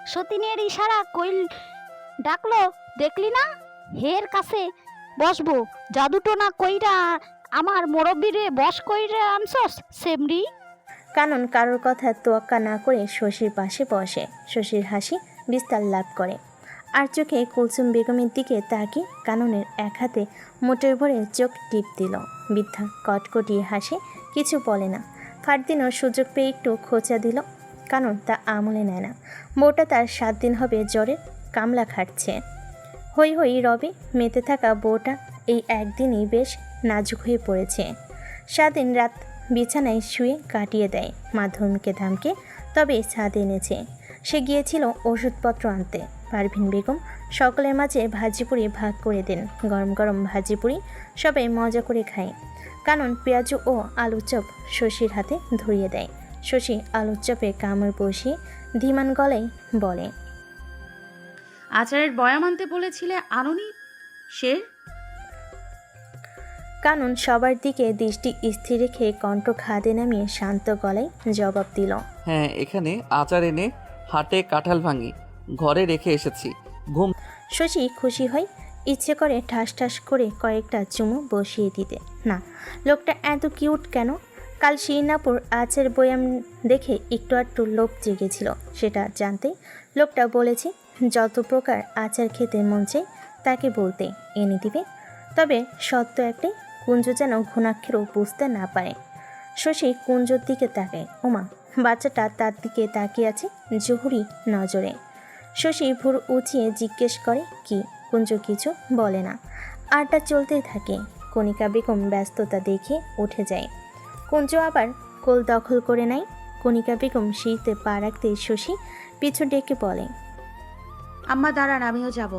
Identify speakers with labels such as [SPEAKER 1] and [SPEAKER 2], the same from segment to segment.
[SPEAKER 1] সতীনের ইশারা কইল ডাকলো, দেখলি না? হের কাছে বসবো, জাদুটোনা কইরা আমার মুরব্বিরে বস কইরা আনছস সেমরি।
[SPEAKER 2] কানন কারোর কথা তোয়াক্কা না করে শশীর পাশে বসে। শশীর হাসি বিস্তার লাভ করে, আর চোখে কুলসুম বেগমের দিকে তাকিয়ে কাননের এক হাতে মোটর ভরে চোখ টিপ দিল। বৃদ্ধা কটকটিয়ে হাসে, কিছু বলে না। ফারদিনও সুযোগ পেয়ে একটু খোঁচা দিল। কানন তা আমলে নেয় না। বউটা তার 7 দিন হবে জ্বরের কামলা খাটছে। হই হই রবে মেতে থাকা বউটা এই একদিনই বেশ নাজুক হয়ে পড়েছে। সারাদিন রাত বিছানায় শুয়ে কাটিয়ে দেয়। মা ধমকে ধামকে তবে ছাদ এনেছে। সে গিয়েছিল ওষুধপত্র আনতে। পারভিন বেগম সকলের মাঝে ভাজিপুরি ভাগ করে দেন। গরম গরম ভাজিপুরি সবাই মজা করে খায়। কানন পেঁয়াজু ও আলুর চপ শশীর হাতে ধরিয়ে দেয়। শশী আলুর চপে কামড় বসিয়ে ধীমান গলায় বলে,
[SPEAKER 3] আচারের বয়াম আনতে বলেছিলে আনুনি শের?
[SPEAKER 2] কানন সবার দিকে দৃষ্টি স্থির রেখে কণ্ঠ খাদে নামিয়ে শান্ত গলায় জবাব দিল,
[SPEAKER 4] হ্যাঁ, এখানে আচার এনে হাটে কাঁঠাল ভাঙি ঘরে রেখে এসেছি। ঘুম।
[SPEAKER 2] শশী খুশি হয়, ইচ্ছে করে ঠাস ঠাস করে কয়েকটা চুমু বসিয়ে দিতে। না, লোকটা এত কিউট কেন? কাল শিরনাপুর আচার বয়াম দেখে একটু আধটু লোভ জেগেছিল। সেটা জানতেই লোকটা বলেছে যত প্রকার আচার খেতে মন চাই তাকে বলতে এনে দিবে। তবে সত্য একটাই, কুঞ্জ যেন ঘুণাক্ষরেও বুঝতে না পারে। শশী কুঞ্জর দিকে তাকায়। ওমা, বাচ্চাটা তার দিকে তাকিয়ে আছে জহুরি নজরে। শশী ভুর উঁচিয়ে জিজ্ঞেস করে কি? কুঞ্জ কিছু বলে না। আড্ডা চলতেই থাকে। কণিকা বেগম ব্যস্ততা দেখে উঠে যায়। কুঞ্জ আবার কোল দখল করে নেয়। কণিকা বেগম সিঁড়িতে পা রাখতেই শশী পিছু ডেকে বলে,
[SPEAKER 3] আম্মা দাঁড়ান, আমিও যাব।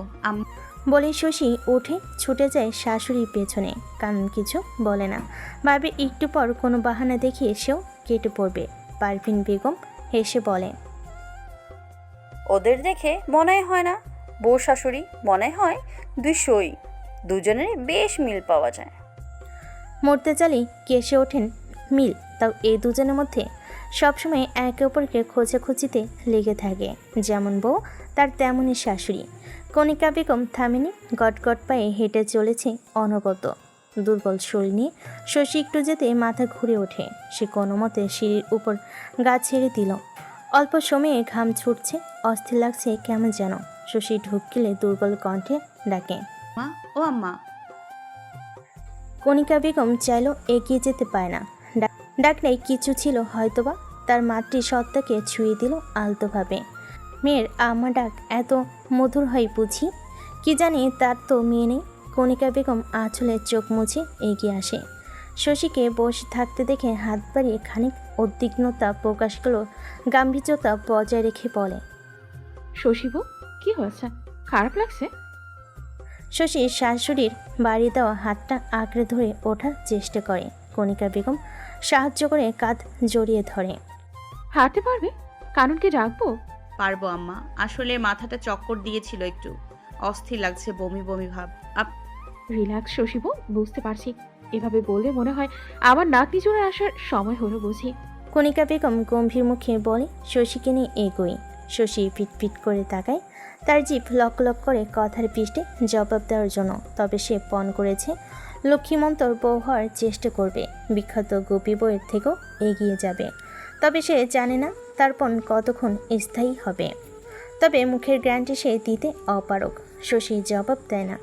[SPEAKER 2] বলে শশী উঠে ছুটে যায় শাশুড়ির পেছনে। কারণ কিছু বলে না, ভাবে একটু পর কোনো বাহানা দেখিয়ে সেও কেটে পড়বে। পারভিন বেগম হেসে বলে,
[SPEAKER 5] ওদের দেখে মনে হয় না বউ শাশুড়ি, মনে হয় দুইশোই। দুজনেরই বেশ মিল পাওয়া যায়।
[SPEAKER 2] মরতে চালি কেসে ওঠেন মিল, তাও এই দুজনের মধ্যে সবসময় একে অপরকে খোঁজাখুঁজিতে লেগে থাকে। যেমন বউ তার তেমনই শাশুড়ি। কণিকা বেগম থামেনি, গটগট পায়ে হেঁটে চলেছে অনবরত। দুর্বল শরীর নিয়ে শশী একটু যেতে মাথা ঘুরে ওঠে। সে কোনো মতে সিঁড়ির উপর গা ছেড়ে দিল। অল্প সময়ে ঘাম ছুটছে, অস্থির লাগছে কেমন যেন। শশী ঢুকিলে দুর্বল কণ্ঠে ডাকে,
[SPEAKER 3] মা, ও আম্মা।
[SPEAKER 2] কণিকা বেগম চাইল এগিয়ে যেতে পায় না। ডাকলেই কিছু ছিল হয়তোবা তার মাতৃসত্তাকে ছুঁয়ে দিল আলতোভাবে। মেয়ের আম্মা ডাক এত মধুর হয় বুঝি? কি জানি তার তো মেয়ে নেই। কণিকা বেগম আঁচলে চোখ মুছে এগিয়ে আসে। শশীকে বসে থাকতে দেখে হাত বাড়িয়ে খানিক উদ্বিগ্নতা প্রকাশ করল, গাম্ভীর্যতা বজায় রেখে বলে,
[SPEAKER 6] শশীবু, কি হয়েছে? খারাপ লাগছে?
[SPEAKER 2] শশী শাশুড়ির বাড়ি দেওয়া হাতটা আঁকড়ে ধরে ওঠার চেষ্টা করে। কণিকা বেগম সাহায্য করে কাঁধ জড়িয়ে ধরে।
[SPEAKER 6] হাঁটতে পারবে? কাননকে ডাকবো?
[SPEAKER 3] পারবো আম্মা, আসলে মাথাটা চক্কর দিয়েছিল, একটু অস্থির লাগছে, বমি বমি ভাব।
[SPEAKER 6] রিল্যাক্স শশীবু, বুঝতে পারছি। এভাবে বললে মনে হয় আমার নাতনি জোরে আসার সময় হলো বুঝি।
[SPEAKER 2] কণিকা বেগম গম্ভীর মুখে বলে, শশীকে নিয়ে এগোই। শশী পিটপিট করে তাকায়, তার জিভ লক লক করে কথার পৃষ্ঠে জবাব দেওয়ার জন্য। তবে সে পণ করেছে লক্ষ্মীমন্তর বউ হওয়ার চেষ্টা করবে, বিখ্যাত গোপী বইয়ের থেকেও এগিয়ে যাবে। তবে সে জানে না তার পণ কতক্ষণ স্থায়ী হবে। তবে মুখের গ্যারান্টি সে দিতে অপারগ। শশী জবাব দেয় না।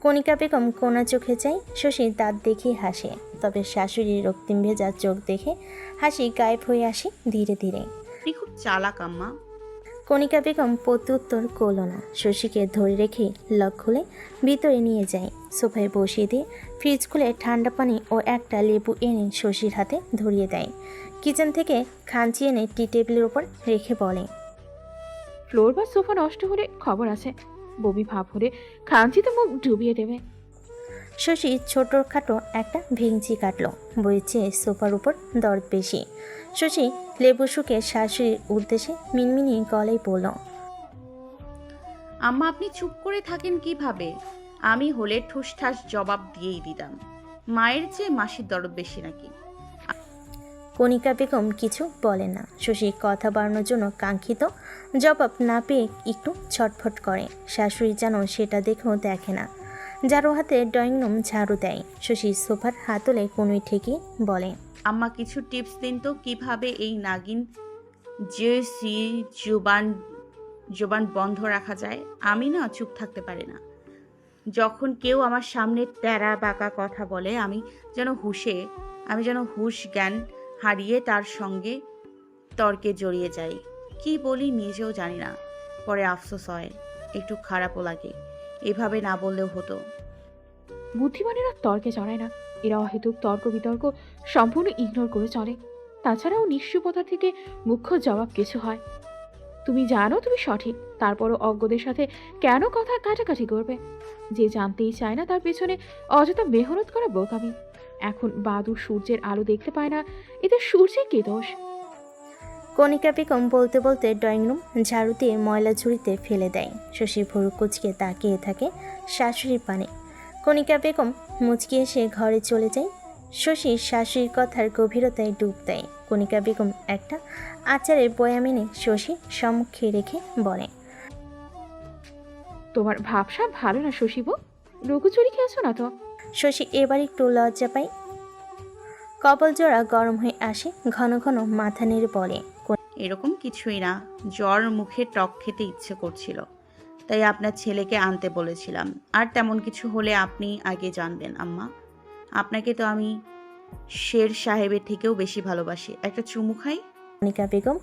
[SPEAKER 2] কণিকা বেগম কোনা চোখে চাই। শশী দাঁত দেখেই হাসে। তবে শাশুড়ির রক্তিম ভেজা চোখ দেখে হাসি গায়েব হয়ে আসে ধীরে ধীরে।
[SPEAKER 3] আপনি খুব চালাক আম্মা।
[SPEAKER 2] কণিকা বেগম প্রত্যুত্তর করল না। শশীকে ধরে রেখে লক খুলে ভিতরে নিয়ে যায়। সোফায় বসিয়ে দিয়ে ফ্রিজ খুলে ঠান্ডা পানি ও একটা লেবু এনে শশীর হাতে ধরিয়ে দেয়। কিচেন থেকে খাঞ্চি এনে টি টেবিলের ওপর রেখে বলে,
[SPEAKER 6] ফ্লোর বা সোফা নষ্ট হলে খবর আছে। বমি ভাব হলে খাঞ্চিতে মুখ ডুবিয়ে দেবে।
[SPEAKER 2] শশী ছোটোখাটো একটা ভেঙচি কাটল। বইছে সোফার উপর দরদ বেশি। শশী লেবু শুকে শাশুড়ির উদ্দেশ্যে মিনমিনি গলায় বলল,
[SPEAKER 3] আম্মা আপনি চুপ করে থাকেন কিভাবে? আমি হলে ঠুসঠাস জবাব দিয়েই দিতাম। মায়ের চেয়ে মাসির দরদ বেশি নাকি?
[SPEAKER 2] কণিকা বেগম কিছু বলেন না। শশী কথা বাড়ানোর জন্য কাঙ্ক্ষিত জবাব না পেয়ে একটু ছটফট করে। শাশুড়ি যেন সেটা দেখেও দেখে না। ঝাড়ু হাতে ড্রয়িং রুম ঝাড়ু দেয়। শশী সোফার হাতলে কোনোই ঠেকিয়ে বলে,
[SPEAKER 3] আম্মা কিছু টিপস দিন তো কিভাবে এই নাগিন যে জুবান জুবান বন্ধ রাখা যায়। আমি না চুপ থাকতে পারি না। যখন কেউ আমার সামনে তেরা বাঁকা কথা বলে আমি যেন হুশ জ্ঞান হারিয়ে তার সঙ্গে তর্কে জড়িয়ে যাই। কি বলি নিজেও জানি না। পরে আফসোস হয়, একটু খারাপও লাগে। এভাবে না বললেও হতো।
[SPEAKER 6] বুদ্ধিমানেরা তর্কে জড়ায় না, এরা অহেতুক তর্ক বিতর্ক সম্পূর্ণ ইগনোর করে চলে। তাছাড়াও নিশ্চুপতা থেকে মুখ্য জবাব কিছু হয়। তুমি জানো তুমি সঠিক, তারপরও অজ্ঞদের সাথে কেন কথা কাটাকাটি করবে? যে জানতেই চায় না তার পেছনে অযথা মেহনত করা বোকামি। এখন বাদুর সূর্যের আলো দেখতে পায় না, এতে সূর্যের কি দোষ?
[SPEAKER 2] কণিকা বেগম বলতে বলতে ড্রয়িং রুম ঝাড়ু দিয়ে ময়লা ঝুড়িতে ফেলে দেয়। শশী ভুরু কুচকে তাকিয়ে থাকে শাশুড়ির পানে। কণিকা বেগম মুচকি এসে ঘরে চলে যায়। শশী শাশুড়ির কথার গভীরতায় ডুব দেয়। কণিকা বেগম একটা আচারের বয়াম এনে শশীর সম্মুখে রেখে বলে,
[SPEAKER 6] তোমার ভাবসাব ভালো না শশীব, রঘুচুরি খেয়েছো না তো?
[SPEAKER 2] শশী এবার একটু লজ্জা পায়। কপাল জোড়া গরম হয়ে আসে, ঘন ঘন মাথা নেড়ে বলে,
[SPEAKER 3] এরকম কিছুই না, জ্বর মুখে টক খেতে ইচ্ছে করছিল, তাই আপনার ছেলেকে আনতে বলেছিলাম। আর তেমন কিছু হলে আপনি আগে জানবেন আম্মা। আপনাকে তো আমি শের সাহেবের থেকেও বেশি ভালোবাসি। একটা চুমু খাই।
[SPEAKER 2] কণিকা বেগম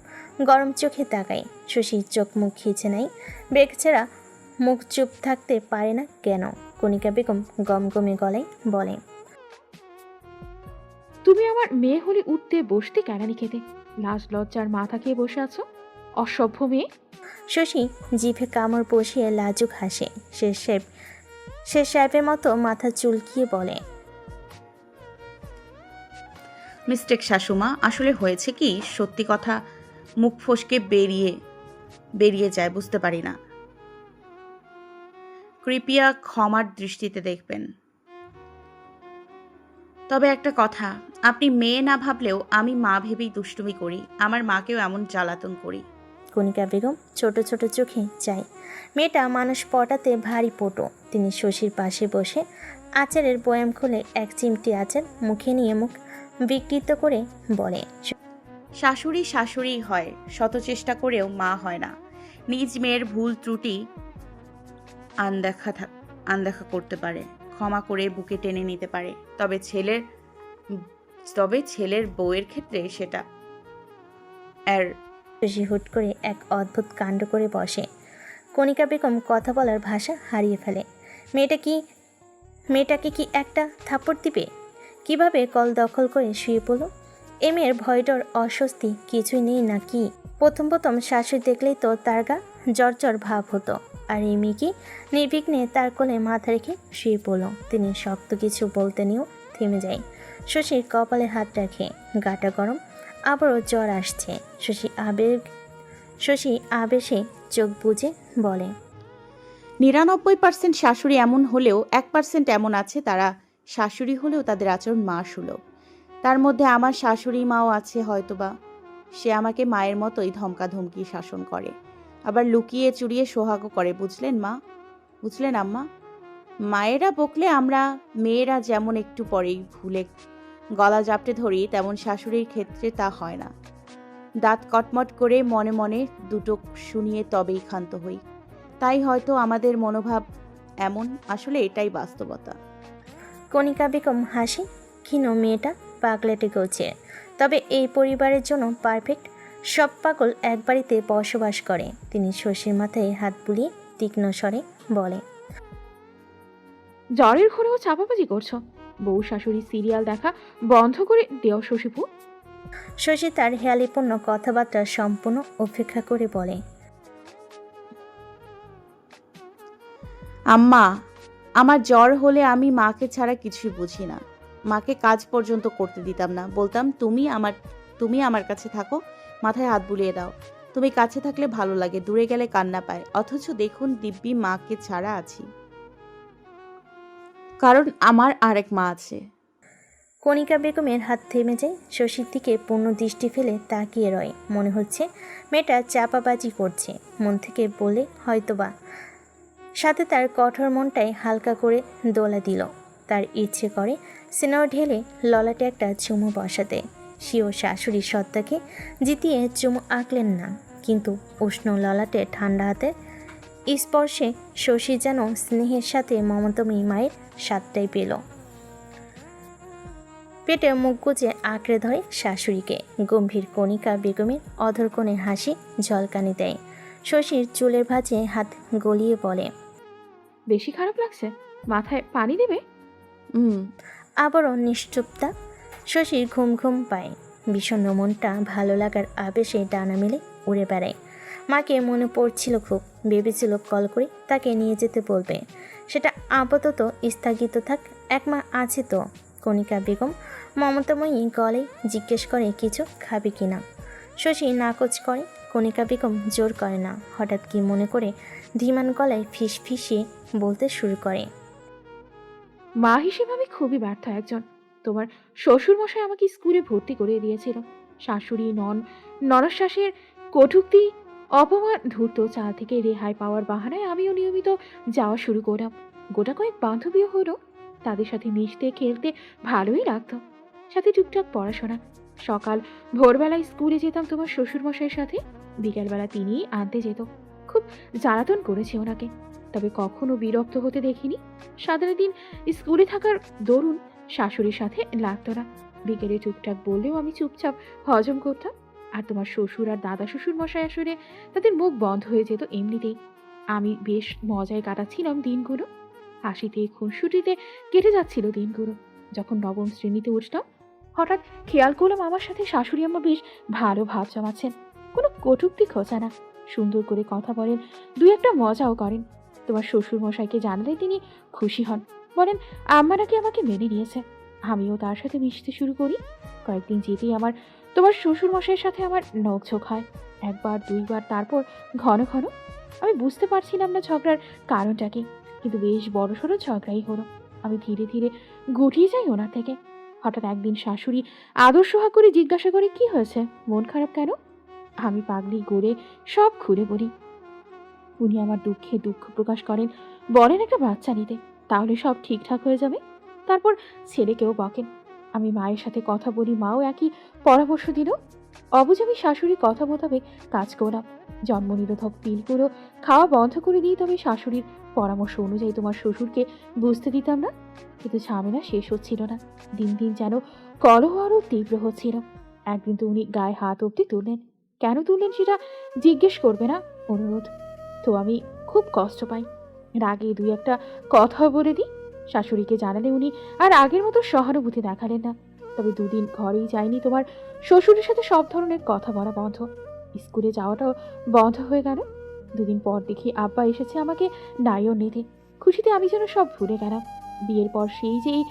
[SPEAKER 2] গরম চোখে তাকায়। শশীর চোখ মুখ খিচে নাই, বেগছেরা মুখ চুপ থাকতে পারে না কেন? কণিকা বেগম গমগমে গলায় বলে,
[SPEAKER 6] তুমি আমার মেয়ে হলে উঠতে বসতে কেনানি খেতে, লাজ লজ্জার মাথা খেয়ে বসে আছো, অসভ্য মেয়ে।
[SPEAKER 2] শশী জিভে কামড় বসিয়ে লাজুক হাসে। সে সাহেবের মতো মাথা চুলকিয়ে বলে,
[SPEAKER 3] মিস্টেক শাশুমা, আসলে হয়েছে কি, সত্যি কথা মুখ ফসকে বেরিয়ে যায়, বুঝতে পারি না। কৃপিয়া ক্ষমার দৃষ্টিতে দেখবেন। তবে একটা কথা, আপনি মেয়ে না ভাবলেও আমি মা ভেবেই দুষ্টুমি করি। আমার মাকেও এমন জ্বালাতন করি।
[SPEAKER 2] কণিকা বেগম ছোট ছোট চোখে চায়। মেয়েটা মানুষ পটাতে ভারী পটো। তিনি শশীর পাশে বসে আচারের বয়াম খুলে এক চিমটি আচার মুখে নিয়ে মুখ বিকৃত করে বলে,
[SPEAKER 3] শাশুড়ি শাশুড়ি হয়, শত চেষ্টা করেও মা হয় না। নিজ মেয়ের ভুল ত্রুটি আনদেখা করতে পারে, ক্ষমা করে বুকে টেনে নিতে পারে। তবে ছেলের বউয়ের ক্ষেত্রে সেটা
[SPEAKER 2] শশী হুট করে এক অদ্ভুত কাণ্ড করে বসে। কণিকা বেগম কথা বলার ভাষা হারিয়ে ফেলে। মেয়েটাকে কি একটা থাপ্পড় দিবে? কিভাবে কল দখল করে শুয়ে পড়ল? এ মেয়ের ভয়ডর অস্বস্তি কিছুই নেই নাকি? প্রথম শাশুড়ি দেখলেই তো তার গা জ্বর ভাব হতো। আর এই মেয়েকে নির্বিঘ্নে তার কোলে মাথা রেখে শুয়ে পড়ল। তিনি শক্ত কিছু বলতে নিয়েও থেমে যায়। শশীর কপালে হাত রাখে, গাটা গরম, আবারও জ্বর আসছে। শশী আবেশে চোখ বুজে বলে,
[SPEAKER 3] 99% শাশুড়ি এমন হলেও 1% এমন আছে তারা শাশুড়ি হলেও তাদের আচরণ মা সুলভ। তার মধ্যে আমার শাশুড়ি মাও আছে হয়তোবা। সে আমাকে মায়ের মতোই ধমকাধমকি শাসন করে, আবার লুকিয়ে চুরিয়ে সোহাগও করে। বুঝলেন আম্মা? মায়েরা বকলে আমরা মেয়েরা যেমন একটু পরেই ভুলে গলা জাপটে ধরি, তেমন শাশুড়ির ক্ষেত্রে তা হয় না। দাঁত কটমট করে মনে মনে দুটো শুনিয়ে তবেই ক্ষান্ত হই। তাই হয়তো আমাদের মনোভাব এমন, আসলে এটাই বাস্তবতা।
[SPEAKER 2] কণিকা বেগম হাসি ক্ষীণ। মেয়েটা পাগলেটে গৌছে, তবে এই পরিবারের জন্য পারফেক্ট। সব পাগল এক বাড়িতে বসবাস করে। তিনি শশীর মাথায় হাত বুলিয়ে তীক্ষ্ণ স্বরে বলে,
[SPEAKER 6] জ্বরের ঘরেও চাপাবাজি করছো? বউ শাশুড়ি সিরিয়াল দেখা বন্ধ করে দেও শশীপু।
[SPEAKER 2] শশী তার হেয়ালিপূর্ণ কথাবার্তা সম্পূর্ণ উপেক্ষা করে বলে,
[SPEAKER 3] আম্মা, আমার জ্বর হলে আমি মাকে ছাড়া কিছুই বুঝি না। মাকে কাজ পর্যন্ত করতে দিতাম না। বলতাম, তুমি আমার কাছে থাকো, মাথায় হাত বুলিয়ে দাও। তুমি কাছে থাকলে ভালো লাগে, দূরে গেলে কান্না পায়। অথচ দেখুন দিব্যি মাকে ছাড়া আছি, কারণ আমার আরেক মা আছে।
[SPEAKER 2] কণিকা বেগমের হাত থেমে যায়। শশীর দিকে পূর্ণ দৃষ্টি ফেলে তাকিয়ে রয়। মনে হচ্ছে মেয়েটা চাপাবাজি করছে। মন থেকে বলে হয়তোবা, সাথে তার কঠোর মনটাই হালকা করে দোলা দিল। তার ইচ্ছে করে স্নেহ ঢেলে ললাটে একটা চুমু বসাতে। সেও শাশুড়ির সত্তাকে জিতিয়ে চুমু আঁকলেন না, কিন্তু উষ্ণ ললাটে ঠান্ডা হাতে স্পর্শে শশী যেন স্নেহের সাথে মমতাময়ী মায়ের স্বাদটাই পেল। পেটে মুখ গুজে আঁকড়ে ধরে শাশুড়িকে। গম্ভীর কণিকা বেগমের অধরকোণে হাসি ঝলকানি দেয়। শশীর চুলের ভাঁজে হাত গলিয়ে বলে,
[SPEAKER 6] বেশি খারাপ লাগছে? মাথায় পানি দেবে?
[SPEAKER 2] আবারও নিশ্চুপতা। শশীর ঘুম ঘুম পায়। বিষণ্ণ মনটা ভালো লাগার আবেশে ডানা মেলে উড়ে বেড়ায়। মাকে মনে পড়ছিল খুব। ভেবেছিল কল করে তাকে নিয়ে যেতে বলবে। সেটা আপাতত স্থগিত থাক, এক মা আছে তো। কণিকা বেগম মমতাময়ী গলায় জিজ্ঞেস করে কিছু খাবে কিনা। শশী নাকচ করে। কণিকা বেগম জোর করে না। হঠাৎ কি মনে করে ধীমান গলায় ফিস ফিসিয়ে বলতে শুরু করে,
[SPEAKER 6] মা হিসেবে আমি খুবই ব্যর্থ একজন। তোমার শ্বশুরমশাই আমাকে স্কুলে ভর্তি করে দিয়েছিল। শাশুড়ি নরশ্বাসের কটূক্তি, অপমান, ধূর্ত চাল থেকে রেহাই পাওয়ার বাহানায় আমিও নিয়মিত যাওয়া শুরু করলাম। গোটা কয়েক বান্ধবীও হলো। তাদের সাথে মিশতে খেলতে ভালোই লাগতো, সাথে টুকটাক পড়াশোনা। সকাল ভোরবেলায় স্কুলে যেতাম তোমার শ্বশুরমশাইয়ের সাথে, বিকালবেলা তিনিই আনতে যেত। খুব জ্বালাতন করেছে ওনাকে, তবে কখনো বিরক্ত হতে দেখিনি। সারাটা দিন স্কুলে থাকার দরুন শাশুড়ির সাথে লাগতো না। বিকেলে টুকটাক বললেও আমি চুপচাপ হজম করতাম। আর তোমার শ্বশুর আর দাদা শ্বশুর মশাই আসলে তাদের মুখ বন্ধ হয়ে যেত এমনিতেই। আমি বেশ মজায় কাটাচ্ছিলাম দিনগুলো। হাসিতে খুনসুটিতে কেটে যাচ্ছিল দিনগুলো। যখন নবম শ্রেণীতে উঠলাম, হঠাৎ খেয়াল করলাম আমার সাথে শাশুড়ি আম্মা বেশ ভালো ভাব জমাচ্ছেন। কোনো কটূক্তি খোঁচা না, সুন্দর করে কথা বলেন, দুই একটা মজাও করেন। তোমার শ্বশুর মশাইকে জানালে তিনি খুশি হন, বলেন আম্মা নাকি আমাকে মেনে নিয়েছে। আমিও তার সাথে মিশতে শুরু করি। কয়েকদিন যেতেই তোমার শ্বশুর মশাইয়ের সাথে আমার নখঝোঁক হয়, একবার দুইবার, তারপর ঘন ঘন। আমি বুঝতে পারছিলাম না ঝগড়ার কারণটা কি, কিন্তু বেশ বড়সড় ঝগড়াই হলো। আমি ধীরে ধীরে গুটিয়ে যাই ওনার থেকে। হঠাৎ একদিন শাশুড়ি আদর সোহাগ করে জিজ্ঞাসা করে, কি হয়েছে, মন খারাপ কেন? আমি পাগলি গড়ে সব খুলে বলি। উনি আমার দুঃখে দুঃখ প্রকাশ করেন, বলেন একটা বাচ্চা নিতে, তাহলে সব ঠিকঠাক হয়ে যাবে। তারপর ছেলেকেও বকেন। আমি মায়ের সাথে কথা বলি, মাও একই পরামর্শ দিল। অবুঝ আমি শাশুড়ির কথা মোতাবেক কাজ করলাম। জন্ম নিরোধক পিলগুলো খাওয়া বন্ধ করে দিই, তবে শাশুড়ির পরামর্শ অনুযায়ী তোমার শ্বশুরকে বুঝতে দিতাম না। কিন্তু ঝামেলা শেষ হচ্ছিল না, দিন দিন যেন কলহ আরও তীব্র হচ্ছিল। একদিন তো উনি গায়ে হাত অব্দি তুললেন। কেন তুললেন সেটা জিজ্ঞেস করবে না, অনুরোধ। তো আমি খুব কষ্ট পাই। রাগে দুই একটা কথা বলে দিই। শাশুড়িকে জানালে উনি আর আগের মতো সহানুভূতি দেখালেন না। তবে দুদিন ঘরেই যায়নি তোমার শ্বশুরের সাথে সব ধরনের কথা বলা বন্ধ। স্কুলে যাওয়াটাও বন্ধ হয়ে গেল। দুদিন পর দেখি আব্বা এসেছে আমাকে নাইও নিতে। খুশিতে আমি যেন সব ভুলে গেলাম। বিয়ের পর সেই যেই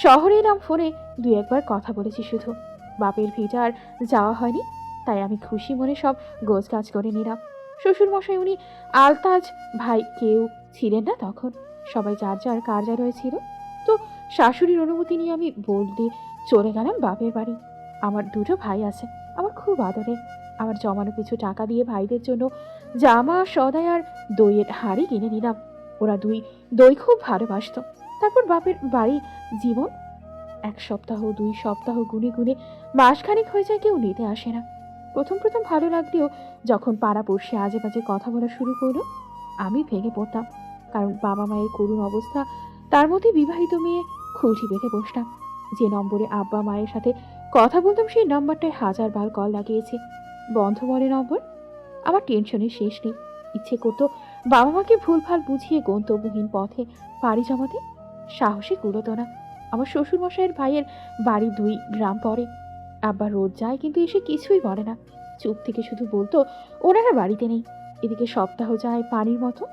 [SPEAKER 6] শহরে এলাম, ফোনে দুই একবার কথা বলেছি শুধু। বাপের ভিটা আর যাওয়া হয়নি, তাই আমি খুশি মনে সব গোছগাছ করে নিলাম। শ্বশুরমশাই উনি আলতাজ ভাই কেউ ছিলেন না তখন, সবাই যার যার কার্যালয়ে ছিল। তো শাশুড়ির অনুমতি নিয়ে আমি বলতে চলে গেলাম বাপের বাড়ি। আমার দুটো ভাই আছে, আমার খুব আদরে। আমার জমানো কিছু টাকা দিয়ে ভাইদের জন্য জামা, সদাই আর দইয়ের হাঁড়ি কিনে নিলাম। ওরা দই খুব ভালোবাসত। তারপর বাপের বাড়ি জীবন। এক সপ্তাহ, 2 সপ্তাহ গুনে গুনে মাসখানেক হয়ে যায়, কেউ নিতে আসে না। প্রথম প্রথম ভালো লাগলেও যখন পাড়াপড়শি আজে বাজে কথা বলা শুরু করলো, আমি ভেঙে পড়তাম। কারণ বাবা মায়ের করুণ অবস্থা, তার মধ্যে বিবাহিত মেয়ে, খুঁটি বেঁধে বসতাম। যে নম্বরে আব্বা মায়ের সাথে কথা বলতাম, সেই নম্বরটায় 1000 বার কল লাগিয়েছি, বন্ধ বলে নম্বর। আমার টেনশনের শেষ নেই। ইচ্ছে করতো বাবা মাকে ভুলভাল বুঝিয়ে গন্তব্যহীন পথে পাড়ি জমাতে, সাহসে কুলোতো না। আমার শ্বশুরমশাইয়ের ভাইয়ের বাড়ি 2 গ্রাম পরে। আব্বা রোজ যায়, কিন্তু এসে কিছুই বলে না। চুপ থেকে শুধু বলতো ওনারা বাড়িতে নেই। এদিকে সপ্তাহ যায় পানির মতো।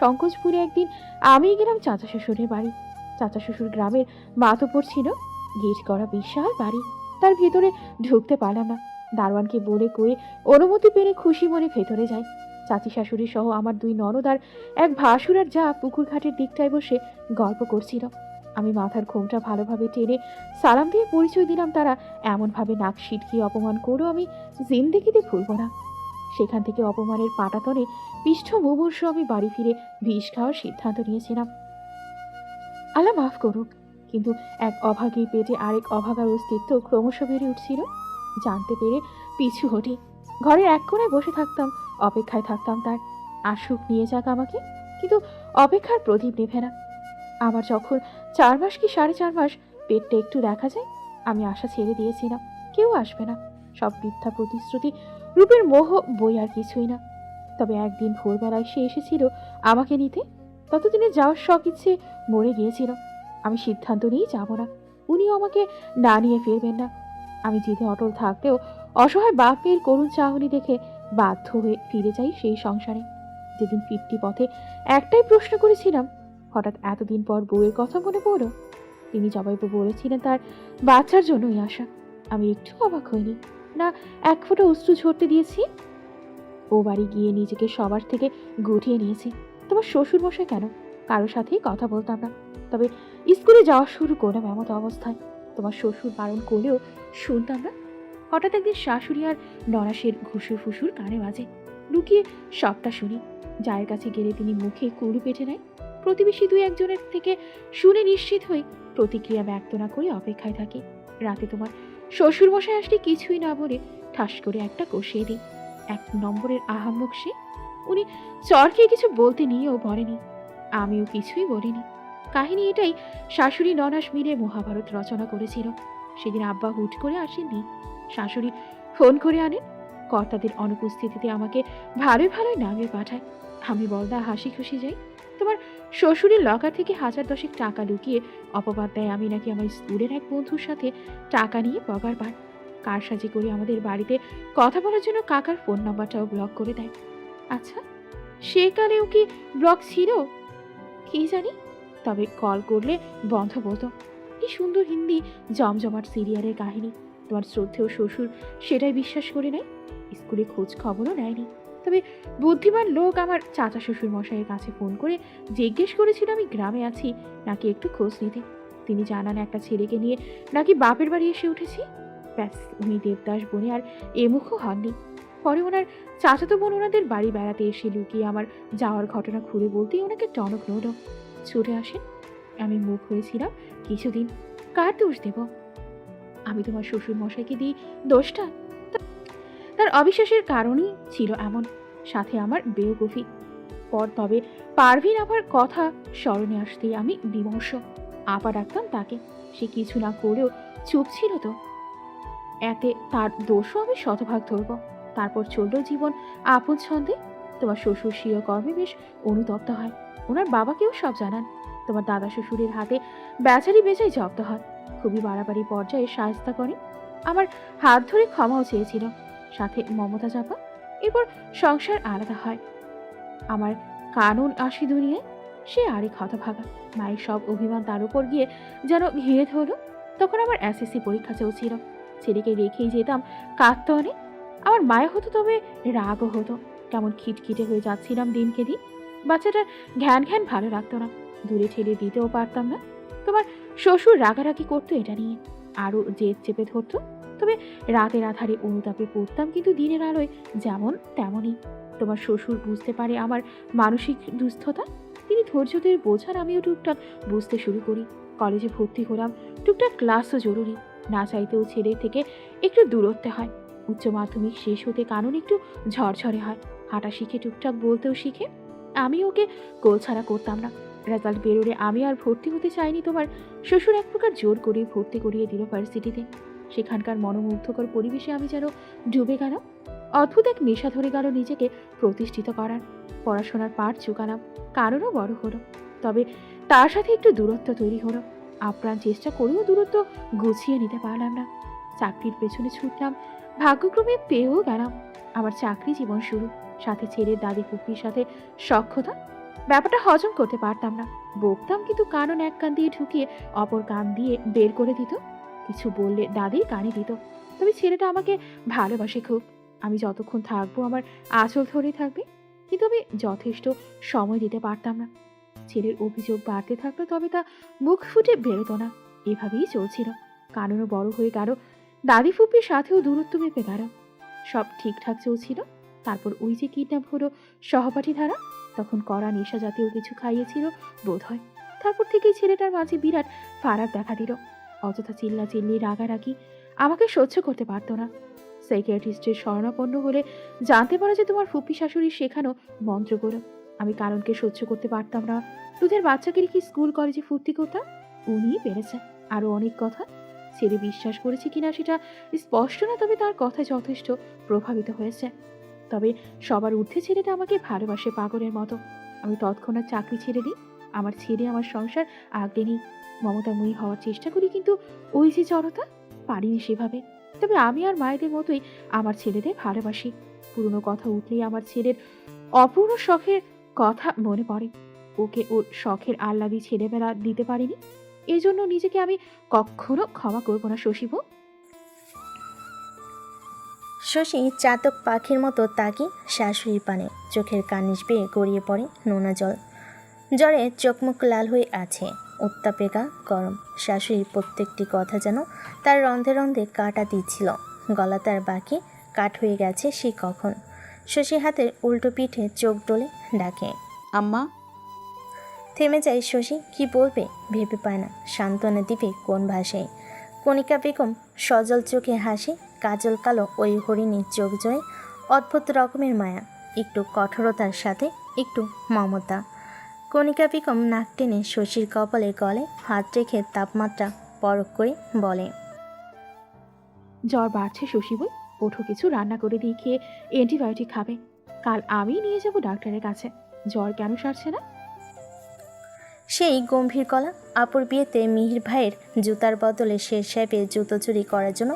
[SPEAKER 6] সংকোচপুরে একদিন আমি গেলাম চাচা শ্বশুরের বাড়ি। চাচা শ্বশুর গ্রামের মাতব্বর ছিল, গেট করা বিশাল বাড়ি। তার ভেতরে ঢুকতে পারলাম না। দারোয়ানকে বলে কয়ে অনুমতি পেরে খুশি মনে ভেতরে যাই। চাচি শাশুড়ি সহ আমার 2 ননদ আর এক ভাসুর আর যা পুকুর ঘাটের দিকটায় বসে গল্প করছিল। আমি মাথার ঘোমটা ভালোভাবে টেনে সালাম দিয়ে পরিচয় দিলাম। তারা এমনভাবে নাক সিটকিয়ে অপমান করেও আমি জিন্দেগিতে ভুলব না। সেখান থেকে অপমানের পাটাতনে পৃষ্ঠ মুমূর্ষ আমি বাড়ি ফিরে বিষ খাওয়ার সিদ্ধান্ত নিয়েছিলাম। আল্লাহ মাফ করুক, কিন্তু এক অভাগীর পেটে আরেক অভাগার অস্তিত্ব ক্রমশ বেড়ে উঠছিল। জানতে পেরে পিছু হটি। ঘরের এক কোণায় বসে থাকতাম, অপেক্ষায় থাকতাম তার আসুক, নিয়ে যাক আমাকে। কিন্তু অপেক্ষার প্রদীপ নেভে না। আমার যখন 4 মাস কি 4.5 মাস পেটটা একটু দেখা যায়, আমি আশা ছেড়ে দিয়েছিলাম কেউ আসবে না। সব মিথ্যা প্রতিশ্রুতি, রূপের মোহ, বই আর কিছুই না। তবে একদিন ভোরবেলায় সে এসেছিল আমাকে নিতে। ততদিনে যাওয়ার শখ ইচ্ছে মরে গিয়েছিল। আমি সিদ্ধান্ত নিয়েই যাব না, উনিও আমাকে না নিয়ে ফিরবেন না। আমি জিদে অটল থাকলেও অসহায় বাপ মেয়ের করুণ চাহনি দেখে বাধ্য হয়ে ফিরে যাই সেই সংসারে। যেদিন ফিরতি পথে একটাই প্রশ্ন করেছিলাম, হঠাৎ এতদিন পর বউয়ের কথা মনে পড়ল। তিনি জবাবে বলেছিলেন তার বাচ্চার জন্যই আসা। আমি একটু অবাক হইনি, না এক ফোঁটা অশ্রু ঝরতে দিয়েছি। ও বাড়ি গিয়ে নিজেকে সবার থেকে গুটিয়ে নিয়েছি। তোমার শ্বশুর মশাই কেন, কারোর সাথেই কথা বলতাম না। তবে স্কুলে যাওয়া শুরু করলাম এমত অবস্থায়। তোমার শ্বশুর বারণ করলেও শুনতাম না। হঠাৎ একদিন শাশুড়ি আর নরাসের ঘুষুর ফুসুর কানে বাজে। লুকিয়ে সবটা শুনি। যায়ের কাছে গেলে তিনি মুখে কুড়ু পেটে নেয়। প্রতিবেশী 2-1 থেকে শুনে নিশ্চিত হই, প্রতিক্রিয়া ব্যক্ত না করে অপেক্ষায় থাকি। রাতে তোমার শ্বশুর মশাই আসলে কিছুই না বলে ঠাস করে একটা কষিয়ে দিই। 1 নম্বরের আহাম্মক সে। উনি চরকে কিছু বলতে নিয়েও বলেনি, আমিও কিছুই বলিনি। কাহিনী এটাই, শাশুড়ি ননাস মিলে মহাভারত রচনা করেছিল। সেদিন আব্বা হুট করে আসেননি, শাশুড়ি ফোন করে আনেন। কর্তাদের অনুপস্থিতিতে আমাকে ভালোই ভালোই নামিয়ে পাঠায়। আমি বলদা হাসি খুশি যাই। তোমার শ্বশুরের লকার থেকে 1000 টাকা লুকিয়ে অপবাদ দেয় আমি নাকি আমার স্কুলের এক বন্ধুর সাথে টাকা নিয়ে পগার পান। কারসাজি করে আমাদের বাড়িতে কথা বলার জন্য কাকার ফোন নাম্বারটাও ব্লক করে দেয়। আচ্ছা, সেকালেও কি ব্লক ছিল কি জানি, তবে কল করলে বন্ধ বলতো। কি সুন্দর হিন্দি জমজমাট সিরিয়ালের কাহিনী। তোমার শ্রদ্ধেয় শ্বশুর সেটাই বিশ্বাস করে নেয়। স্কুলে খোঁজ খবরও নেয়নি। তবে বুদ্ধিমান লোক আমার চাচা শ্বশুর মশাইয়ের কাছে ফোন করে জিজ্ঞেস করেছিল আমি গ্রামে আছি নাকি একটু খোঁজ নিতে। তিনি জানান একটা ছেলেকে নিয়ে নাকি বাপের বাড়ি এসে উঠেছি। ব্যাস, উনি দেবদাস বনে আর এমুখও হননি। পরে ওনার চাচাতো বোন ওনাদের বাড়ি বেড়াতে এসে লুকিয়ে আমার যাওয়ার ঘটনা খুলে বলতেই ওনাকে টনক নড়ল। ছুটে আসেন। আমি মুখ হয়েছিলাম কিছুদিন। কার দোষ দেব? আমি তোমার শ্বশুর মশাইকে দিই দোষটা? তার অবিশ্বাসের কারণই ছিল এমন, সাথে আমার বেওকুফি। পর তবে পারভিন আপার কথা স্মরণে আসতেই আমি বিমর্ষ। আপা ডাকতাম তাকে, সে কিছু না করেও চুপ ছিল তো। এতে তার দোষও আমি শতভাগ ধরব। তারপর চলল জীবন আপন ছন্দে। তোমার শ্বশুর স্বীয় কর্মে বেশ অনুতপ্ত হয়। ওনার বাবাকেও সব জানান। তোমার দাদা শ্বশুরের হাতে বেচারি বেচাই জব্দ হয়। খুবই বাড়াবাড়ি পর্যায়ে সায়স্তা করে। আমার হাত ধরে ক্ষমাও চেয়েছিল, সাথে মমতা চাপা। এরপর সংসার আলাদা হয়। আমার কানুন আসি দুনিয়ায়। সে আরেক হতভাগা। মায়ের সব অভিমান তার উপর গিয়ে যেন ঘিরে ধরল। তখন আমার এসএসসি পরীক্ষা চলছিল। ছেলেকে রেখেই যেতাম কাঁদতে অনেক। আমার মায়া হতো, তবে রাগও হতো। কেমন খিটখিটে হয়ে যাচ্ছিলাম দিনকে দিন। বাচ্চাটার ঘ্যান ঘ্যান ভালো লাগতো না, দূরে ঠেলে দিতেও পারতাম না। তোমার শ্বশুর রাগারাগি করতো এটা নিয়ে, আরও জেদ চেপে ধরতো। তবে রাতের আধারে অনুতাপে পড়তাম, কিন্তু দিনের আলোয় যেমন তেমনই। তোমার শ্বশুর বুঝতে পারে আমার মানসিক দুস্থতা। তিনি ধৈর্য দিয়ে বোঝান, আমিও টুকটাক বুঝতে শুরু করি। কলেজে ভর্তি হলাম, টুকটাক ক্লাসও জরুরি। না চাইতেও ছেলের থেকে একটু দূরত্বে হয়। উচ্চ মাধ্যমিক শেষ হতে কানুন একটু ঝরঝরে হয়। হাঁটা শিখে, টুকটাক বলতেও শিখে। আমি ওকে গোলছাড়া করতাম না। রেজাল্ট বেরোলে আমি আর ভর্তি হতে চাইনি। তোমার শ্বশুর এক প্রকার জোর করে ভর্তি করিয়ে দিল ভার্সিটিতে। সেখানকার মনোমুগ্ধকর পরিবেশে আমি যেন ডুবে গেলাম। অদ্ভুত এক নেশা ধরে গেল নিজেকে প্রতিষ্ঠিত করার। পড়াশোনার পাঠ চুকালাম, কারণও বড় হলো। তবে তার সাথে একটু দূরত্ব তৈরি হলো। আপ্রাণ চেষ্টা করেও দূরত্ব গুছিয়ে নিতে পারলাম না। চাকরির পেছনে ছুটলাম, ভাগ্যক্রমে পেয়েও গেলাম। আমার চাকরি জীবন শুরু, সাথে ছেলের দাদি পুকুরির সাথে সখ্যতা। ব্যাপারটা হজম করতে পারতাম না। বকতাম, কিন্তু কানন এক কান দিয়ে ঢুকিয়ে অপর কান দিয়ে বের করে দিত। কিছু বললে দাদির কানে দিত। তবে ছেলেটা আমাকে ভালোবাসে খুব। আমি যতক্ষণ থাকবো আমার আঁচল ধরে থাকবে, কিন্তু আমি যথেষ্ট সময় দিতে পারতাম না। ছেলের অভিযোগ বাড়তে থাকলো, তবে তা মুখ ফুটে বেরোতো না। এভাবেই চলছিল। কারণও বড় হয়ে গেল, দাদি ফুপির সাথেও দূরত্ব মেপে গেল। সব ঠিকঠাক চলছিল। তারপর ওই যে কিডন্যাপ হলো সহপাঠী ধারা, তখন কড়া নেশা জাতীয় কিছু খাইয়েছিল বোধ হয়। তারপর থেকেই ছেলেটার মাঝে বিরাট ফারাক দেখা দিল। অযথা চিল্লি রাগারাগি আমাকে সহ্য করতে পারতো না। সাইকিয়াট্রিস্টের শরণাপন্ন হলে জানতে পারা যে তোমার ফুপি শাশুড়ির শেখানো মন্ত্রগুলো। আমি কারণকে সহ্য করতে পারতাম না। দুধের বাচ্চাকে কি স্কুল কলেজে ফুর্তি করতাম, উনিই পেরেছে। আরো অনেক কথা ছেলে বিশ্বাস করেছে কিনা সেটা স্পষ্ট না, তবে তার কথায় যথেষ্ট প্রভাবিত হয়েছে। তবে সবার ঊর্ধ্বে ছেলেটা আমাকে ভালোবাসে পাগলের মতো। আমি তৎক্ষণাৎ চাকরি ছেড়ে দিই। আমার ছেলে আমার সংসার আগলে নিই। মমতাময়ী হওয়ার চেষ্টা করি, কিন্তু ওই যে জড়তা, পারিনি সেভাবে। তবে আমি আর মায়েদের মতোই আমার ছেলেদের ভালোবাসি। পুরনো কথা উঠলেই আমার ছেলের অপূর্ণ শখের কথা মনে পড়ে। ওকে ওর শখের আহ্লাদি ছেলেবেলা দিতে পারিনি, এই জন্য নিজেকে আমি কখনো ক্ষমা করবো না শশীবু।
[SPEAKER 2] শশী চাতক পাখির মতো তাকি শাশুড়ির পানে, চোখের কার্নিশ বেয়ে গড়িয়ে পড়ে নোনা জল। জ্বরে চোখমুখ লাল হয়ে আছে, উত্তাপে গা গরম। শাশুড়ির প্রত্যেকটি কথা যেন তার রন্ধে রন্ধে কাটা দিচ্ছিল। গলা তার বাকি কাঠ হয়ে গেছে সে কখন। শশী হাতের উল্টো পিঠে চোখ ডলে ডাকে,
[SPEAKER 3] আম্মা।
[SPEAKER 2] থেমে যায় শশী। কি বলবে ভেবে পায় না, সান্ত্বনা দিবে কোন ভাষায়। কণিকা বেগম সজল চোখে হাসি, কাজল কালো ওই হরিণীর চোখ জয়ে অদ্ভুত রকমের মায়া, একটু কঠোরতার সাথে একটু মমতা। কণিকা বেগম নাক টেনে শশীর কপালে গলে হাত রেখে তাপমাত্রা পরখ করে বলে,
[SPEAKER 6] জ্বর বাড়ছে শশীবু, ওঠো কিছু রান্না করে দিয়ে খেয়ে অ্যান্টিবায়োটিক খাবে। কাল আমি নিয়ে যাব ডাক্তারের কাছে। জ্বর কেন সারছে না?
[SPEAKER 2] সেই গম্ভীর গলা। আপুর বিয়েতে মিহির ভাইয়ের জুতার বদলে শের সাহেবের জুতো চুরি করার জন্য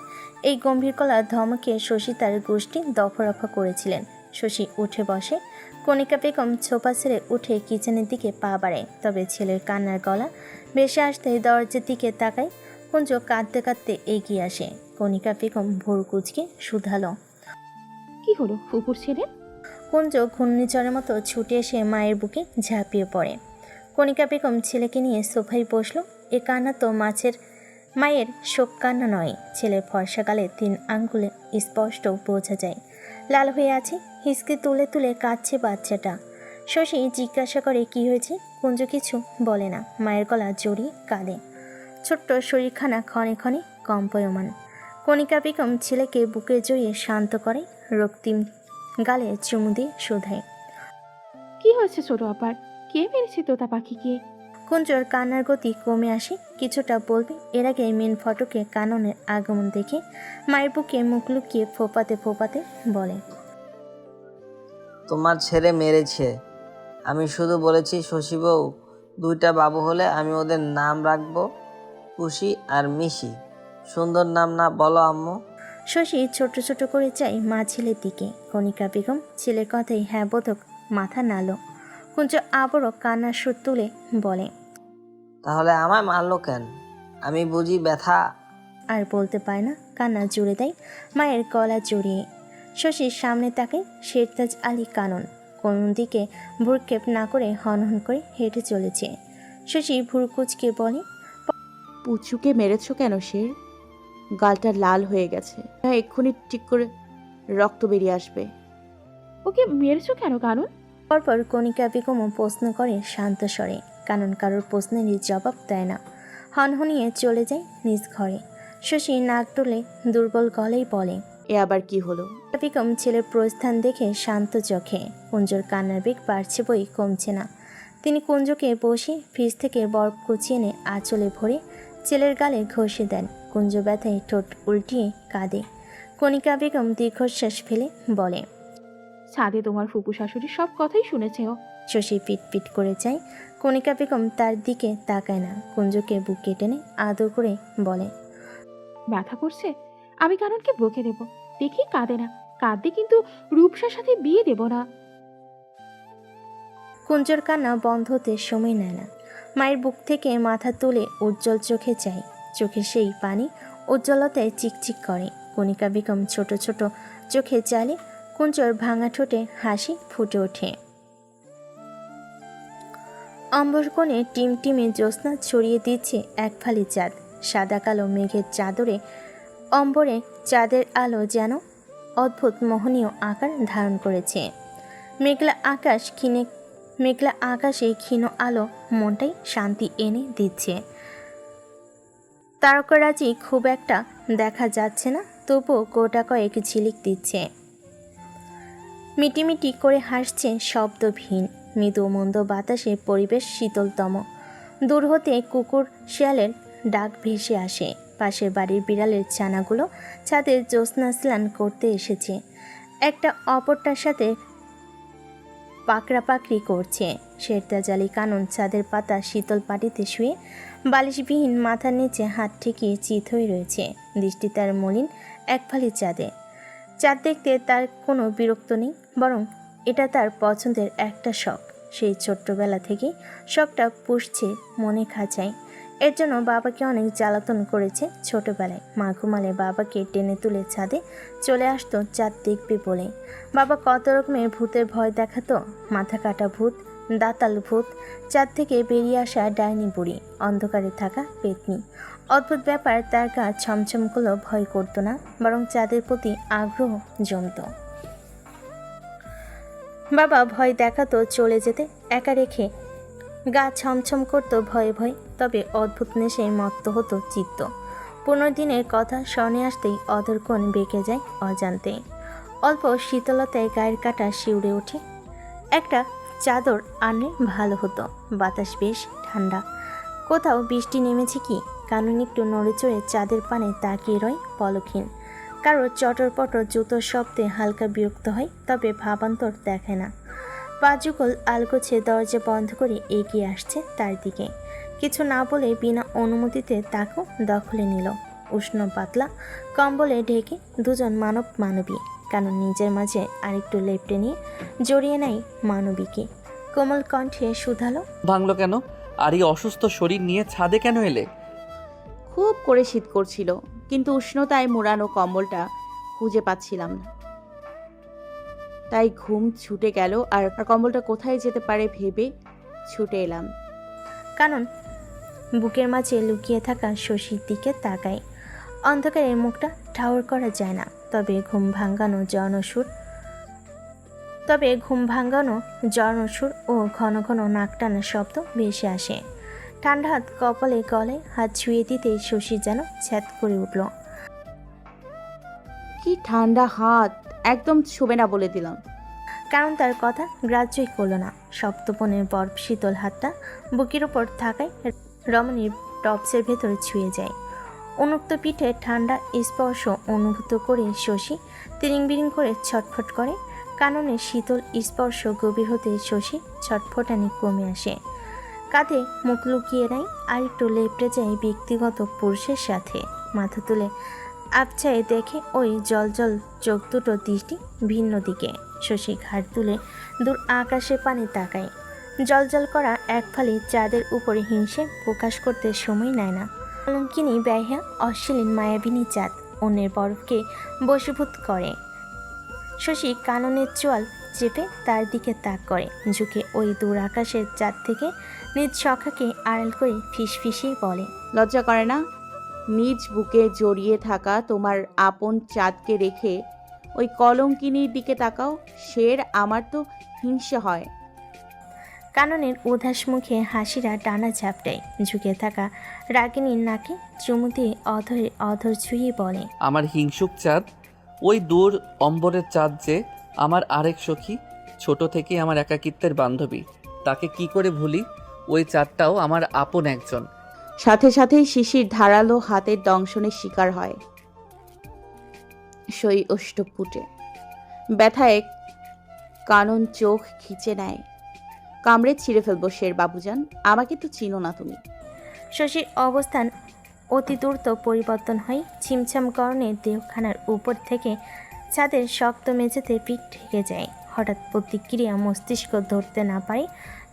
[SPEAKER 2] এই গম্ভীর গলা ধমকে শশী তার গোষ্ঠী দফারফা করেছিলেন। শশী উঠে বসে। কণিকা বেগম ছোপা ছেড়ে উঠে কিচেনের দিকে পা বাড়ায়, তবে ছেলের কান্নার গলা ভেসে আসতে দরজার দিকে তাকায়। কুঞ্জ কাঁদতে কাঁদতে এগিয়ে আসে। কণিকা বেগম ভোর কুচকে শুধালো,
[SPEAKER 6] কি হলো ফুপুর ছেলে?
[SPEAKER 2] কুঞ্জ ঘূর্ণিঝড়ের মতো ছুটে এসে মায়ের বুকে ঝাঁপিয়ে পড়ে। কণিকা বেগম ছেলেকে নিয়ে সোফায় বসলো। এ কান্না তো মায়ের শোক কান্না নয়। ছেলের ফর্সা গালে 3 আঙ্গুলে স্পষ্ট বোঝা যায় লাল হয়ে আছে। হিসকে তুলে তুলে কাঁদছে বাচ্চাটা। শশী জিজ্ঞাসা করে কি হয়েছে। কুঞ্জ কিছু বলে না, মায়ের গলা জড়িয়ে কাঁদে। ছোট্ট শরীরখানা ক্ষণে ক্ষণে কম্পয়মান। কণিকা বেগম ছেলেকে বুকে জড়িয়ে শান্ত করে, রক্তিম গালে চুমু দিয়ে শোধায়,
[SPEAKER 6] কি হয়েছে ছোট আপার? কে মেরেছে তোতা পাখিকে?
[SPEAKER 2] কুঞ্জর কান্নার গতি কমে আসে। কিছুটা বলবে এর আগে মেন ফটকে কাননের আগমন দেখে মায়ের বুকে মুখ লুকিয়ে ফোপাতে ফোপাতে বলে,
[SPEAKER 7] তোমার ছেলে মেরেছে। আমি শুধু বলেছি শশী বউ, 2টা বাবু হলে আমি ওদের নাম রাখবো পুষি আর মিশি। সুন্দর নাম না বলো আম্মু?
[SPEAKER 2] শশী ছোট ছোট করে চাই মা ছেলের দিকে। কণিকা বেগম ছেলের কথাই হ্যাঁ বোধক মাথা নাড়ল। কুঞ্জ আবারও কান্নার সুর তুলে বলে,
[SPEAKER 7] তাহলে আমায় মারলো কেন? আমি বুঝি ব্যথা?
[SPEAKER 2] আর বলতে পারে না, কান্না জুড়ে দেয় মায়ের গলা জড়িয়ে। শশীর সামনে তাকে শেরতাজ আলী কানন কোন দিকে ভ্রুক্ষেপ না করে হনহন করে হেঁটে চলেছে। শশী ভুরু কুচকে বলে,
[SPEAKER 3] পুচুকে মেরেছ কেন শের? গালটা লাল হয়ে গেছে, এক্ষুনি ঠিক করে রক্ত বেরিয়ে আসবে।
[SPEAKER 6] ওকে মেরেছো কেন কারণ?
[SPEAKER 2] পরপর কণিকা বেগমও প্রশ্ন করে শান্ত স্বরে। কানন কারোর প্রশ্নেরই জবাব দেয় না, হনহনিয়ে চলে যায় নিজ ঘরে। শশী নাক তুলে দুর্বল গলেই বলে,
[SPEAKER 3] এ আবার কি হলো?
[SPEAKER 2] বেগম ছেলের প্রস্থান দেখে শান্ত চোখে। কুঞ্জর কান্নার বেগ বাড়ছে বই কমছে না। তিনি কুঞ্জকে বসে ফ্রিজ থেকে বরফ কুচিয়ে এনে আঁচলে ভরে ছেলের গালে ঘষে দেন। কুঞ্জ ব্যথায় ঠোঁট উল্টিয়ে কাঁদে। কণিকা বেগম দীর্ঘশ্বাস ফেলে বলে,
[SPEAKER 6] ছাদে তোমার ফুপু শাশুড়ি সব কথাই শুনেছে ও।
[SPEAKER 2] শশী পিট পিট করে যায়। কণিকা বেগম তার দিকে তাকায় না। কুঞ্জকে বুকে টেনে আদর করে বলে,
[SPEAKER 6] ব্যথা করছে? আমি কারণকে বকে দেব, দেখি কাঁদে না। কাঁদতে কিন্তু রূপসার সাথে বিয়ে দেব না।
[SPEAKER 2] কুঞ্জর কান্না বন্ধ হতে সময় নেয় না। মায়ের বুক থেকে মাথা তুলে উজ্জ্বল চোখে চায়। চোখে সেই পানি উজ্জ্বলতায় চিকচিক করে। কণিকা বেগম ছোট ছোট চোখে চালে। কুঞ্জর ভাঙা ঠোঁটে হাসি ফুটে ওঠে। অম্বরকোণে টিমটিমে জ্যোৎস্না ছড়িয়ে দিচ্ছে এক ফালি চাঁদ। সাদা কালো মেঘের চাদরে অম্বরে চাঁদের আলো যেন অদ্ভুত মোহনীয় আকার ধারণ করেছে। মেঘলা আকাশে ক্ষীণ আলো মনটাই শান্তি এনে দিচ্ছে। তারকারাজি খুব একটা দেখা যাচ্ছে না, তবুও গোটা কয়েক ঝিলিক দিচ্ছে। মিটিমিটি করে হাসছে শব্দহীন। মৃদু মন্দ বাতাসে পরিবেশ শীতলতম। দূর হতে কুকুর শিয়ালের ডাক ভেসে আসে। পাশের বাড়ির বিড়ালের ছানাগুলো ছাদে জ্যোৎস্না স্নান করতে এসেছে। একটা অপরটার সাথে পাকড়াপাকড়ি করছে। শেরতাজালি কানন ছাদের পাতা শীতল পাটিতে শুয়ে বালিশবিহীন মাথার নিচে হাত ঠেকিয়ে চিত হয়ে রয়েছে। দৃষ্টি তার মলিন এক ফালি চাঁদে। চাঁদ দেখতে তার কোনো বিরক্ত নেই, বরং এটা তার পছন্দের একটা শখ। সেই ছোট্টবেলা থেকেই শখটা পুষছে মনে খাঁচায়। এর জন্য বাবাকে অনেক জ্বালাতন করেছে ছোটবেলায়। মা ঘুমালে বাবাকে টেনে তুলে ছাদে চলে আসতো চাঁদ দেখবে বলে। বাবা কত রকমের ভূতের ভয় দেখাতো, মাথা কাটা ভূত, দাতাল ভূত, চাঁদ থেকে বেরিয়ে আসা ডাইনি বুড়ি, অন্ধকারে থাকা পেতনি। অদ্ভুত ব্যাপার, তার গা ছমছম করলেও ভয় করতো না, বরং চাঁদের প্রতি আগ্রহ জমতো। বাবা ভয় দেখাতো চলে যেতে একা রেখে, গা ছমছম করতো ভয়ে ভয়ে, তবে অদ্ভুত নেশায় মত্ত হতো চিত্ত। 15 দিনের কথা স্মরণে আসতেই অধরকোণ বেঁকে যায় অজান্তে। অল্প শীতলতায় গায়ের কাটা শিউরে ওঠে। একটা চাদর আনলে ভালো হতো, বাতাস বেশ ঠান্ডা। কোথাও বৃষ্টি নেমেছে কি? কানন একটু নড়েচড়ে চাঁদের পানে তাকিয়ে রয় পলকহীন। কারো চটর পটর জুতোর শব্দে হালকা বিরক্ত হয়, তবে ভাবান্তর দেখে না। পা যুগল আলগোছে দরজা বন্ধ করে এগিয়ে আসছে তার দিকে। কিছু না বলে বিনা অনুমতিতে তাকেও দখলে নিল। উষ্ণ পাতলা কম্বলে ঢেকে দুজন মানবী। কারণ নিজের মাঝে আরেকটু লেপটে নিয়ে জড়িয়ে নেয় মানবীকে। কোমল কণ্ঠে শুধালো,
[SPEAKER 4] ভাঙলো কেন? আর এই অসুস্থ শরীর নিয়ে ছাদে কেন এলে?
[SPEAKER 3] খুব করে শীত করছিল, কিন্তু উষ্ণতায় মোড়ানো কম্বলটা খুঁজে পাচ্ছিলাম না। তাই ঘুম ছুটে গেল, আর কম্বলটা কোথায় যেতে পারে ভেবে ছুটে এলাম।
[SPEAKER 2] কানন বুকের মাঝে লুকিয়ে থাকা শশীর দিকে তাকায়। অন্ধকারে মুখটা ঠাউর করা যায় না, তবে ঘুম ভাঙানো জর্ণসুর ও ঘন ঘন নাক টানার শব্দ ভেসে আসে। ঠান্ডা হাত কপালে গলায় হাত ছুঁয়ে দিতেই শশী যেন ছ্যাদ করে উঠল।
[SPEAKER 3] কি ঠান্ডা হাত, একদম ছুবে না বলে দিলাম।
[SPEAKER 2] কারণ তার কথা গ্রাহ্যই করল না। সপ্তপনের বরফ শীতল হাতটা বুকের ওপর থাকায় রমণীর টপসের ভেতরে ছুঁয়ে যায়। উন্মুক্ত পিঠে ঠান্ডা স্পর্শ অনুভূত করে শশী তিরিং বিরিং করে ছটফট করে। কাননের শীতল স্পর্শ গভীর হতে শশী ছটফটানি কমে আসে। কাঁধে মুখ লুকিয়ে নেয়, আর একটু লেপটে যায় ব্যক্তিগত পুরুষের সাথে। মাথা তুলে আবছায়ে দেখে ওই জলজল চোখ দুটো দৃষ্টি ভিন্ন দিকে। শশী ঘাড় তুলে দূর আকাশের পানে তাকায়। জলজল করা এক ফালি চাঁদের উপরে হিংসে প্রকাশ করতে সময় নেয় না। অলঙ্কিনী ব্যয়হা অশ্লীল মায়াবিনী চাঁদ অন্যের বরফকে বশীভূত করে। শশী কাননের চোয়াল চেপে তার দিকে তাক করে, ঝুঁকে ওই দূর আকাশের চাঁদ থেকে নিজ সখাকে আড়াল করে ফিসফিসিয়ে বলে,
[SPEAKER 3] লজ্জা করে না? নিজ বুকে জড়িয়ে থাকা তোমার আপন চাঁদকে রেখে ওই কলঙ্কিনীর দিকে তাকাও। শের, আমার তো হিংসে হয়।
[SPEAKER 2] কাননের উদাস মুখে হাসিরা টানা ঝাপটায়। ঝুঁকে থাকা রাগিনীর নাকে চুমু দিয়ে অধর ছুঁয়ে বলে,
[SPEAKER 4] আমার হিংসুক চাঁদ, ওই দূর অম্বরের চাঁদ যে আমার আরেক সখী, ছোট থেকে আমার একাকিত্বের বান্ধবী, তাকে কি করে ভুলি? ওই চাঁদটাও আমার আপন একজন।
[SPEAKER 3] সাথে সাথেই শিশির ধারালো হাতের দংশনের শিকার হয় সই অষ্টপুটে। ব্যথায় কানন চোখ খিচে নেয়। কামড়ে ছিঁড়ে ফেলবো শের বাবুজান, আমাকে তো চিনো না তুমি।
[SPEAKER 2] শশীর অবস্থান অতি দ্রুত পরিবর্তন হয়। ছিমছাম করণে দেহখানার উপর থেকে ছাদের শক্ত মেঝেতে পিঠ ঠেকে যায়। হঠাৎ প্রতিক্রিয়া মস্তিষ্ক ধরতে না পারে,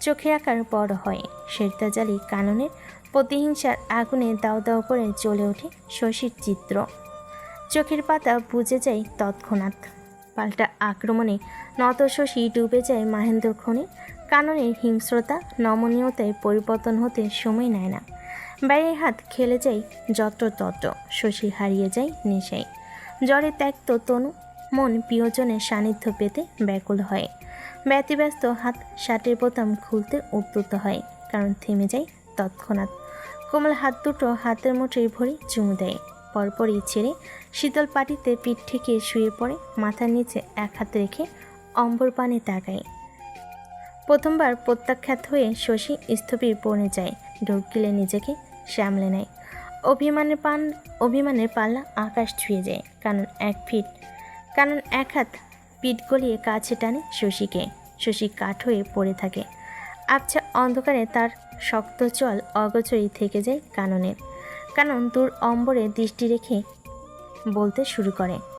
[SPEAKER 2] চোখের আকার বড় হয়। শেরতাজালি কাননের প্রতিহিংসার আগুনে দাও দাও করে জ্বলে ওঠে শশীর চিত্র। চোখের পাতা বুজে যায় তৎক্ষণাৎ। পাল্টা আক্রমণে নত শশী ডুবে যায় মাহেন্দ্রক্ষণে। কাননের হিংস্রতা নমনীয়তায় পরিবর্তন হতে সময় নেয় না। ব্যয়ের হাত খেলে যায় যত্রতত্র, শশী হারিয়ে যায় নেশায়। জ্বরে ত্যক্ত তনু মন প্রিয়জনের সান্নিধ্য পেতে ব্যাকুল হয়। ব্যতিব্যস্ত হাত শার্টের বোতাম খুলতে উদ্যত হয়, কারণ থেমে যায় তৎক্ষণাৎ। কোমল হাত দুটো হাতের মুঠোয় ভরে চুমু দেয়, পরপরই ছেড়ে শীতল পাটিতে পিঠ ঠেকিয়ে শুয়ে পড়ে, মাথার নিচে এক হাত রেখে অম্বর পানে তাকায়। প্রথমবার প্রত্যাখ্যাত হয়ে শশী স্থবির বনে যায়, ঢোক গিলে নিজেকে সামলে নেয়। অভিমানের পাল্লা আকাশ ছুঁয়ে যায়। কানন এক হাত পিঠ গলিয়ে কাছে টানে শশীকে। শশী কাঠ হয়ে পড়ে থাকে। আবছা অন্ধকারে তার শক্ত চল অগোচরই থেকে যায় কাননের। কানন দূর অম্বরে দৃষ্টি রেখে বলতে শুরু করে,